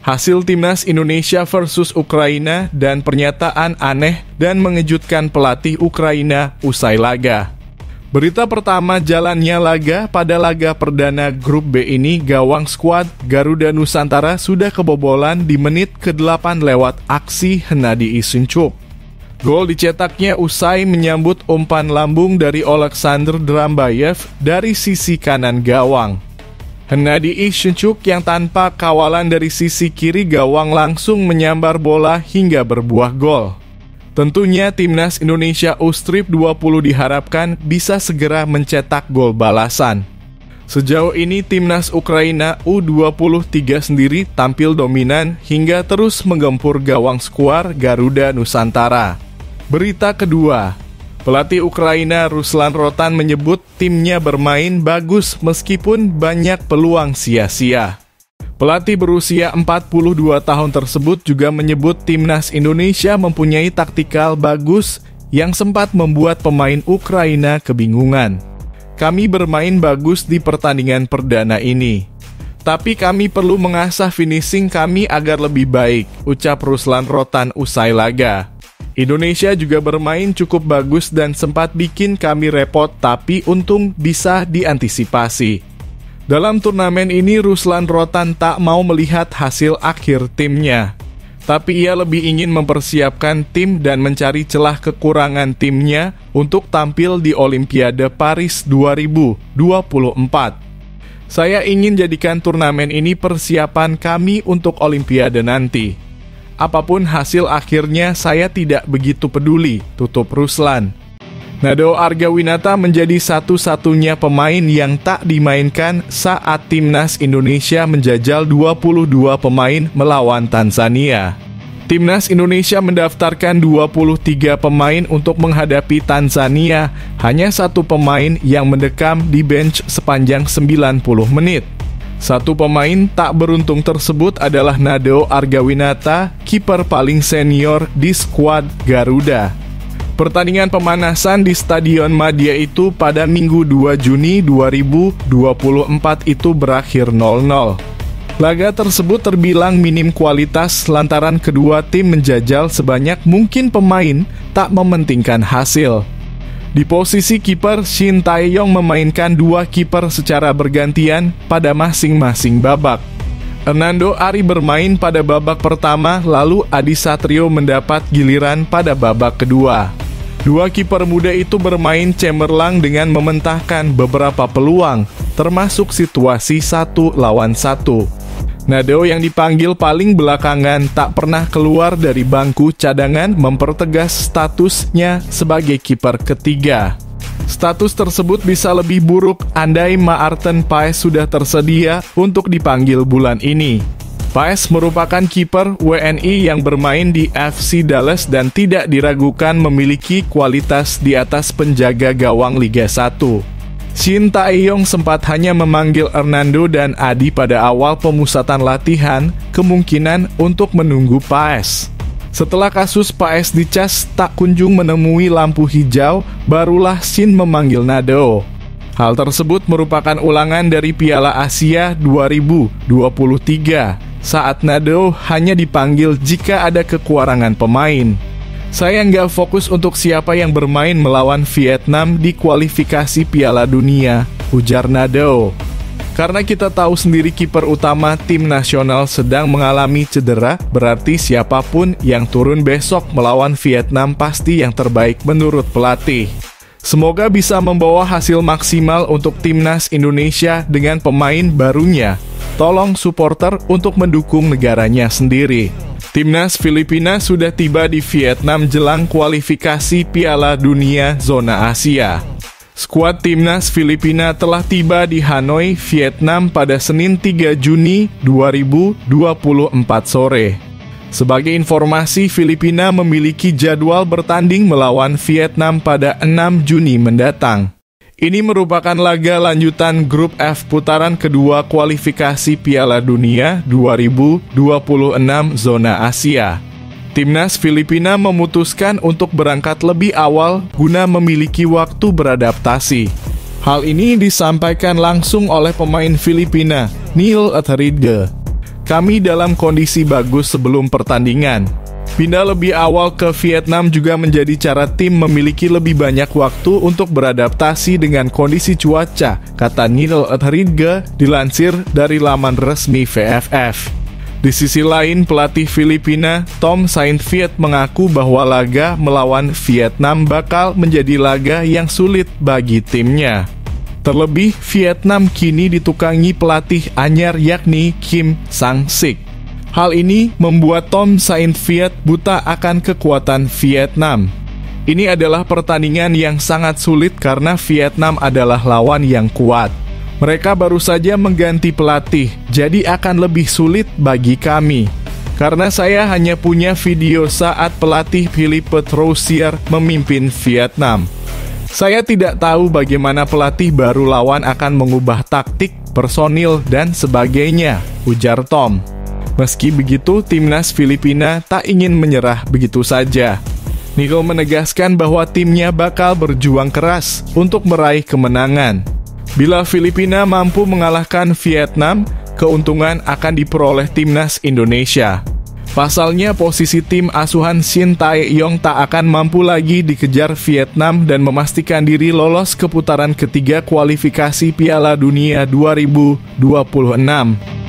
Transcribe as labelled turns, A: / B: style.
A: hasil Timnas Indonesia versus Ukraina, dan pernyataan aneh dan mengejutkan pelatih Ukraina usai laga. Berita pertama, jalannya laga. Pada laga perdana grup B ini, gawang skuad Garuda Nusantara sudah kebobolan di menit ke-8 lewat aksi Hennady Ishunchuk. Gol dicetaknya usai menyambut umpan lambung dari Oleksandr Drambayev dari sisi kanan gawang. Hennady Ishunchuk yang tanpa kawalan dari sisi kiri gawang langsung menyambar bola hingga berbuah gol. Tentunya Timnas Indonesia U-Strip 20 diharapkan bisa segera mencetak gol balasan. Sejauh ini Timnas Ukraina U23 sendiri tampil dominan hingga terus menggempur gawang skuad Garuda Nusantara. Berita kedua, pelatih Ukraina Ruslan Rotan menyebut timnya bermain bagus meskipun banyak peluang sia-sia. Pelatih berusia 42 tahun tersebut juga menyebut Timnas Indonesia mempunyai taktikal bagus yang sempat membuat pemain Ukraina kebingungan. Kami bermain bagus di pertandingan perdana ini, tapi kami perlu mengasah finishing kami agar lebih baik, ucap Ruslan Rotan usai laga. Indonesia juga bermain cukup bagus dan sempat bikin kami repot, tapi untung bisa diantisipasi. Dalam turnamen ini, Ruslan Rotan tak mau melihat hasil akhir timnya, tapi ia lebih ingin mempersiapkan tim dan mencari celah kekurangan timnya untuk tampil di Olimpiade Paris 2024. Saya ingin jadikan turnamen ini persiapan kami untuk Olimpiade nanti. Apapun hasil akhirnya saya tidak begitu peduli, tutup Ruslan. Nadeo Argawinata menjadi satu-satunya pemain yang tak dimainkan saat Timnas Indonesia menjajal 22 pemain melawan Tanzania. Timnas Indonesia mendaftarkan 23 pemain untuk menghadapi Tanzania, hanya satu pemain yang mendekam di bench sepanjang 90 menit. Satu pemain tak beruntung tersebut adalah Nadeo Argawinata, kiper paling senior di skuad Garuda. Pertandingan pemanasan di Stadion Madia itu pada Minggu 2 Juni 2024 itu berakhir 0-0. Laga tersebut terbilang minim kualitas lantaran kedua tim menjajal sebanyak mungkin pemain tak mementingkan hasil. Di posisi kiper, Shin Tae-yong memainkan dua kiper secara bergantian pada masing-masing babak. Hernando Ari bermain pada babak pertama, lalu Adi Satrio mendapat giliran pada babak kedua. Dua kiper muda itu bermain cemerlang dengan mementahkan beberapa peluang, termasuk situasi 1 lawan 1. Nadeo yang dipanggil paling belakangan tak pernah keluar dari bangku cadangan mempertegas statusnya sebagai kiper ketiga. Status tersebut bisa lebih buruk andai Maarten Paes sudah tersedia untuk dipanggil bulan ini. Paes merupakan kiper WNI yang bermain di FC Dallas dan tidak diragukan memiliki kualitas di atas penjaga gawang Liga 1. Shin Tae-yong sempat hanya memanggil Hernando dan Adi pada awal pemusatan latihan, kemungkinan untuk menunggu Paes. Setelah kasus Paes dicas tak kunjung menemui lampu hijau, barulah Shin memanggil Nadeo. Hal tersebut merupakan ulangan dari Piala Asia 2023, saat Nadeo hanya dipanggil jika ada kekurangan pemain. Saya nggak fokus untuk siapa yang bermain melawan Vietnam di kualifikasi Piala Dunia, ujar Nadeo. Karena kita tahu sendiri kiper utama tim nasional sedang mengalami cedera, berarti siapapun yang turun besok melawan Vietnam pasti yang terbaik menurut pelatih. Semoga bisa membawa hasil maksimal untuk Timnas Indonesia dengan pemain barunya. Tolong supporter untuk mendukung negaranya sendiri. Timnas Filipina sudah tiba di Vietnam jelang kualifikasi Piala Dunia Zona Asia. Skuad Timnas Filipina telah tiba di Hanoi, Vietnam pada Senin 3 Juni 2024 sore. Sebagai informasi, Filipina memiliki jadwal bertanding melawan Vietnam pada 6 Juni mendatang. Ini merupakan laga lanjutan grup F putaran kedua kualifikasi Piala Dunia 2026 Zona Asia. Timnas Filipina memutuskan untuk berangkat lebih awal guna memiliki waktu beradaptasi. Hal ini disampaikan langsung oleh pemain Filipina, Neil Etheridge. Kami dalam kondisi bagus sebelum pertandingan. Pindah lebih awal ke Vietnam juga menjadi cara tim memiliki lebih banyak waktu untuk beradaptasi dengan kondisi cuaca, kata Neil Atridge dilansir dari laman resmi VFF. Di sisi lain, pelatih Filipina Tom Saintfiet mengaku bahwa laga melawan Vietnam bakal menjadi laga yang sulit bagi timnya. Terlebih, Vietnam kini ditukangi pelatih anyar yakni Kim Sang-sik. Hal ini membuat Tom Saintfiet buta akan kekuatan Vietnam. Ini adalah pertandingan yang sangat sulit karena Vietnam adalah lawan yang kuat. Mereka baru saja mengganti pelatih, jadi akan lebih sulit bagi kami. Karena saya hanya punya video saat pelatih Philippe Troussier memimpin Vietnam. Saya tidak tahu bagaimana pelatih baru lawan akan mengubah taktik, personil, dan sebagainya, ujar Tom. Meski begitu, timnas Filipina tak ingin menyerah begitu saja. Neil menegaskan bahwa timnya bakal berjuang keras untuk meraih kemenangan. Bila Filipina mampu mengalahkan Vietnam, keuntungan akan diperoleh timnas Indonesia. Pasalnya, posisi tim asuhan Shin Tae-yong tak akan mampu lagi dikejar Vietnam dan memastikan diri lolos ke putaran ketiga kualifikasi Piala Dunia 2026.